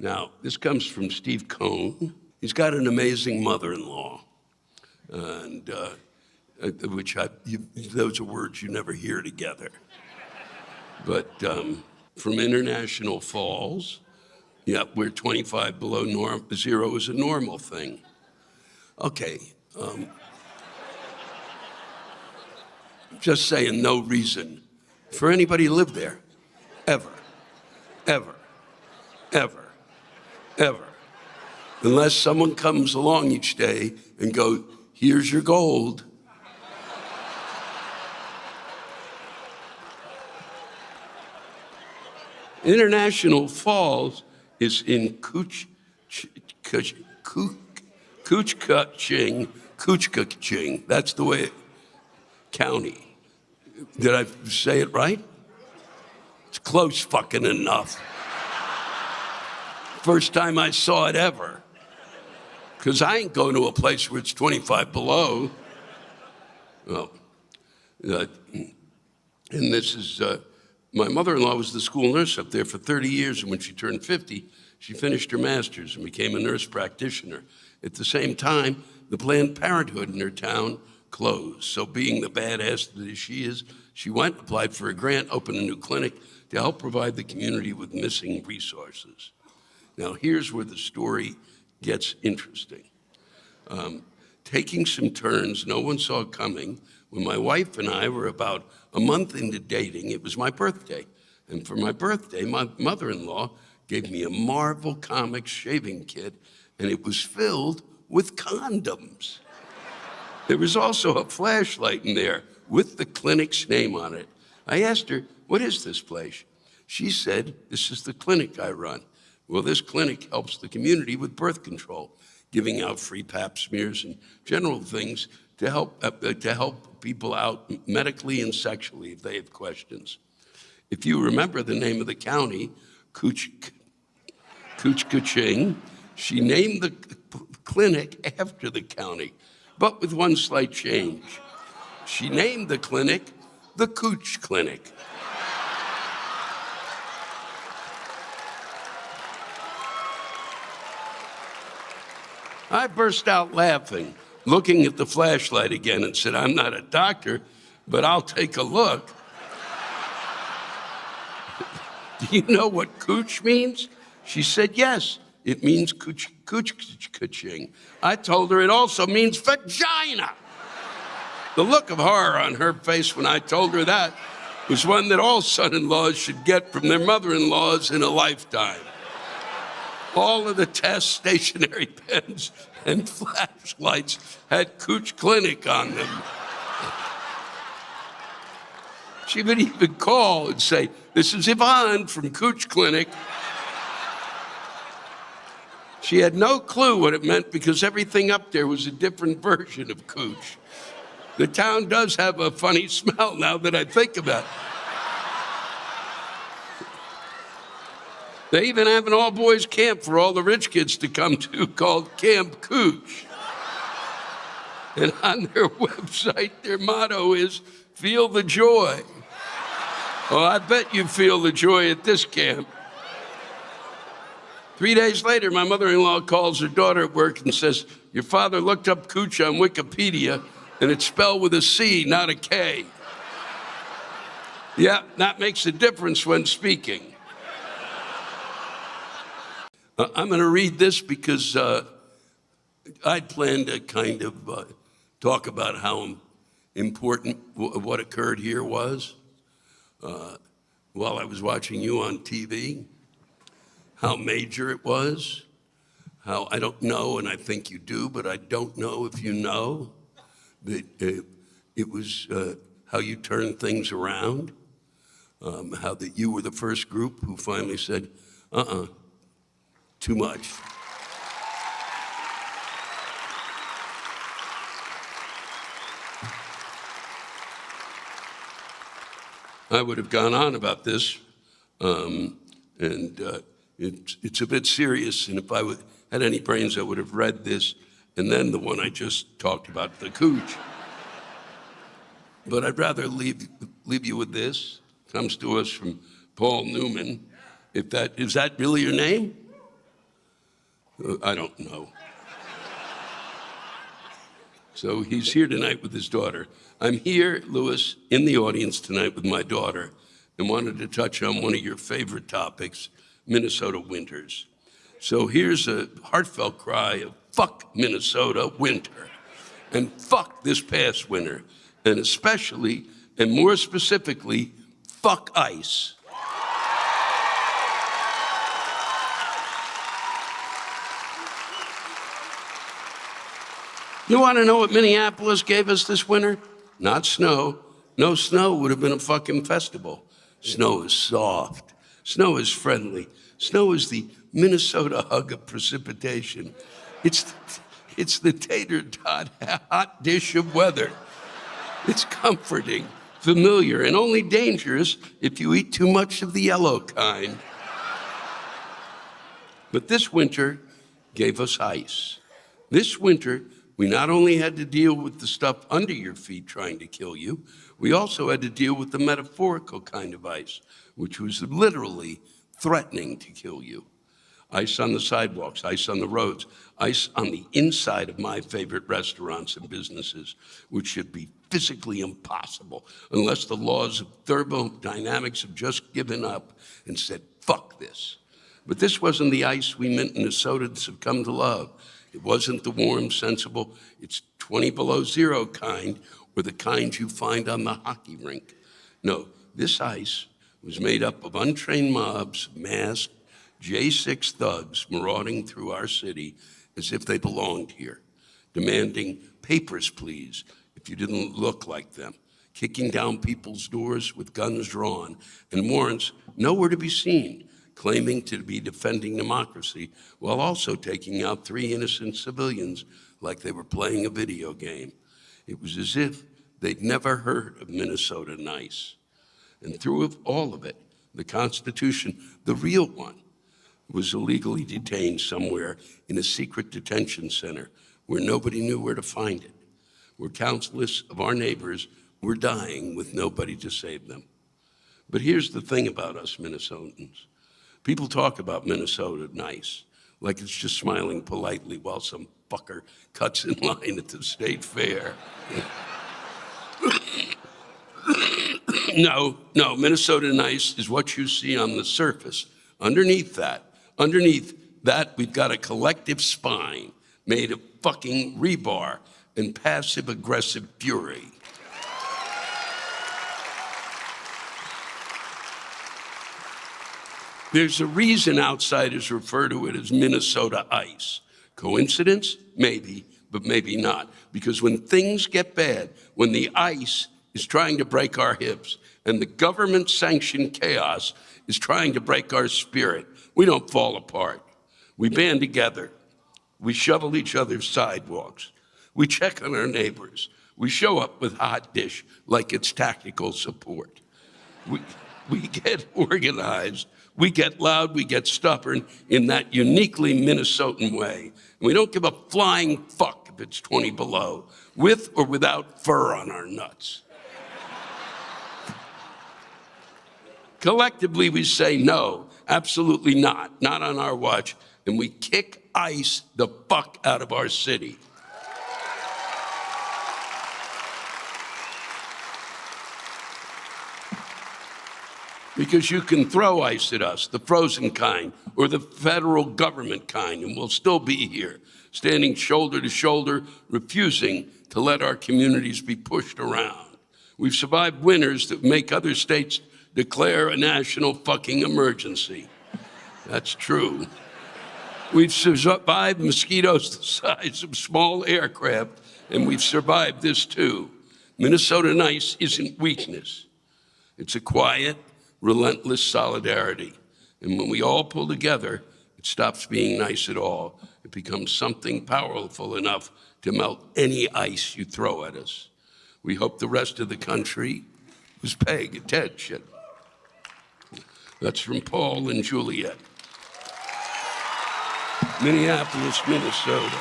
Now, this comes from Steve Cohn. He's got an amazing mother-in-law, and those are words you never hear together. But from International Falls, yeah, where 25 below zero is a normal thing. Okay, just saying, no reason for anybody to live there, ever, ever, ever, ever, unless someone comes along each day and goes, here's your gold. International Falls is in Cooch Clinic. That's the way county. Did I say it right? It's close fucking enough. First time I saw it ever. Because I ain't going to a place where it's 25 below. Well, and this is, my mother-in-law was the school nurse up there for 30 years, and when she turned 50, she finished her master's and became a nurse practitioner. At the same time, the Planned Parenthood in her town closed. So being the badass that she is, she went, applied for a grant, opened a new clinic to help provide the community with missing resources. Now, here's where the story gets interesting. Taking some turns no one saw coming, when my wife and I were about a month into dating, it was my birthday. And for my birthday, my mother-in-law gave me a Marvel Comics shaving kit, and it was filled with condoms. There was also a flashlight in there with the clinic's name on it. I asked her, what is this place? She said, this is the clinic I run. Well, this clinic helps the community with birth control, giving out free pap smears and general things to help people out medically and sexually if they have questions. If you remember the name of the county, Cooch Clinic, she named the clinic after the county, but with one slight change. She named the clinic the Cooch Clinic. I burst out laughing, looking at the flashlight again, and said, I'm not a doctor, but I'll take a look. Do you know what cooch means? She said, yes, it means cooching. I told her it also means vagina. The look of horror on her face when I told her that was one that all son-in-laws should get from their mother-in-laws in a lifetime. All of the tests, stationary pens, and flashlights had Cooch Clinic on them. She would even call and say, this is Yvonne from Cooch Clinic. She had no clue what it meant because everything up there was a different version of Cooch. The town does have a funny smell now that I think about it. They even have an all-boys camp for all the rich kids to come to called Camp Cooch. And on their website, their motto is, feel the joy. Oh, I bet you feel the joy at this camp. 3 days later, my mother-in-law calls her daughter at work and says, your father looked up Cooch on Wikipedia, and it's spelled with a C, not a K. Yeah, that makes a difference when speaking. I'm going to read this because I'd planned to kind of talk about how important what occurred here was while I was watching you on TV, how major it was, how I don't know, and I think you do, but I don't know if you know, that it was how you turned things around, how that you were the first group who finally said, too much. I would have gone on about this, and it's a bit serious, and if I had any brains, I would have read this, and then the one I just talked about, the Cooch. But I'd rather leave you with this. Comes to us from Paul Newman. Is that really your name? I don't know. So he's here tonight with his daughter. I'm here, Louis, in the audience tonight with my daughter, and wanted to touch on one of your favorite topics, Minnesota winters. So here's a heartfelt cry of fuck Minnesota winter, and fuck this past winter, and especially, and more specifically, fuck ice. You want to know what Minneapolis gave us this winter? Not snow. No snow would have been a fucking festival. Snow is soft. Snow is friendly. Snow is the Minnesota hug of precipitation. It's the tater tot hot dish of weather. It's comforting, familiar, and only dangerous if you eat too much of the yellow kind. But this winter gave us ice. This winter, we not only had to deal with the stuff under your feet trying to kill you, we also had to deal with the metaphorical kind of ice, which was literally threatening to kill you. Ice on the sidewalks, ice on the roads, ice on the inside of my favorite restaurants and businesses, which should be physically impossible unless the laws of thermodynamics have just given up and said, fuck this. But this wasn't the ice we Minnesotans have come to love. It wasn't the warm, sensible, it's 20 below zero kind, or the kind you find on the hockey rink. No, this ice was made up of untrained mobs, masked, J6 thugs marauding through our city as if they belonged here, demanding papers, please, if you didn't look like them, kicking down people's doors with guns drawn and warrants nowhere to be seen, claiming to be defending democracy while also taking out 3 innocent civilians like they were playing a video game. It was as if they'd never heard of Minnesota nice. And through all of it, the Constitution, the real one, was illegally detained somewhere in a secret detention center where nobody knew where to find it, where countless of our neighbors were dying with nobody to save them. But here's the thing about us Minnesotans. People talk about Minnesota nice, like it's just smiling politely while some fucker cuts in line at the state fair. No, Minnesota nice is what you see on the surface. Underneath that, we've got a collective spine made of fucking rebar and passive-aggressive fury. There's a reason outsiders refer to it as Minnesota ice. Coincidence? Maybe, but maybe not. Because when things get bad, when the ice is trying to break our hips and the government-sanctioned chaos is trying to break our spirit, we don't fall apart. We band together. We shovel each other's sidewalks. We check on our neighbors. We show up with hot dish like it's tactical support. We get organized. We get loud, we get stubborn in that uniquely Minnesotan way. And we don't give a flying fuck if it's 20 below, with or without fur on our nuts. Collectively, we say no, absolutely not on our watch, and we kick ice the fuck out of our city. Because you can throw ice at us, the frozen kind, or the federal government kind, and we'll still be here, standing shoulder to shoulder, refusing to let our communities be pushed around. We've survived winters that make other states declare a national fucking emergency. That's true. We've survived mosquitoes the size of small aircraft, and we've survived this too. Minnesota nice isn't weakness. It's a quiet, relentless solidarity. And when we all pull together, it stops being nice at all. It becomes something powerful enough to melt any ice you throw at us. We hope the rest of the country was paying attention. That's from Paul and Juliet. Minneapolis, Minnesota.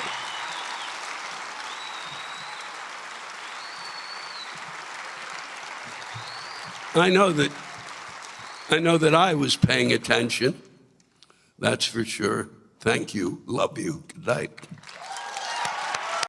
I know that I was paying attention, that's for sure. Thank you. Love you. Good night.